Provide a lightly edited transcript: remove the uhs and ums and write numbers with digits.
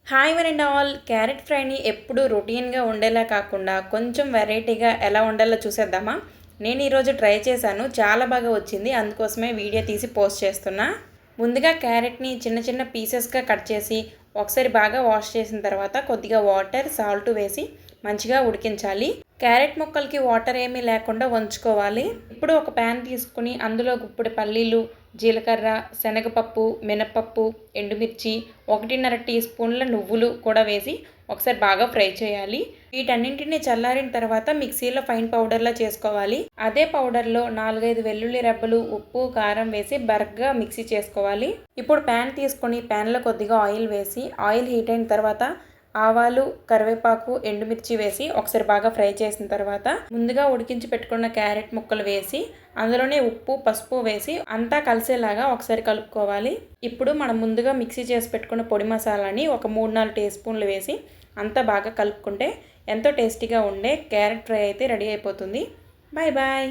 Hi one and all. Carrot ఫ్రైని ఎప్పుడు రొటీన్గా ఉండేలా కాకుండా కొంచెం వెరైటీగా ఎలా వండాలో చూసేద్దామా. నేను ఈరోజు ట్రై చేశాను, చాలా బాగా వచ్చింది. అందుకోసమే వీడియో తీసి పోస్ట్ చేస్తున్నా. ముందుగా క్యారెట్ని చిన్న చిన్న పీసెస్గా కట్ చేసి ఒకసారి బాగా వాష్ చేసిన తర్వాత కొద్దిగా వాటర్, సాల్ట్ వేసి మంచిగా ఉడికించాలి. క్యారెట్ ముక్కలకి వాటర్ ఏమీ లేకుండా వంచుకోవాలి. ఇప్పుడు ఒక ప్యాన్ తీసుకుని అందులో గుప్పెడు పల్లీలు, జీలకర్ర, శనగపప్పు, మినపప్పు, ఎండుమిర్చి, 1.5 టీ స్పూన్ల నువ్వులు కూడా వేసి ఒకసారి బాగా ఫ్రై చేయాలి. వీటన్నింటినీ చల్లారిన తర్వాత మిక్సీలో ఫైన్ పౌడర్లా చేసుకోవాలి. అదే పౌడర్లో 4-5 వెల్లుల్లి రెబ్బలు, ఉప్పు, కారం వేసి బరగ్గా మిక్సీ చేసుకోవాలి. ఇప్పుడు ప్యాన్ తీసుకొని ప్యాన్లో కొద్దిగా ఆయిల్ వేసి ఆయిల్ హీట్ అయిన తర్వాత ఆవాలు, కరివేపాకు, ఎండుమిర్చి వేసి ఒకసారి బాగా ఫ్రై చేసిన తర్వాత ముందుగా ఉడికించి పెట్టుకున్న క్యారెట్ ముక్కలు వేసి అందులోనే ఉప్పు, పసుపు వేసి అంతా కలిసేలాగా ఒకసారి కలుపుకోవాలి. ఇప్పుడు మనం ముందుగా మిక్సీ చేసి పెట్టుకున్న పొడి మసాలాని ఒక 3-4 టీ స్పూన్లు వేసి అంతా బాగా కలుపుకుంటే ఎంతో టేస్టీగా ఉండే క్యారెట్ ఫ్రై అయితే రెడీ అయిపోతుంది. Bye bye.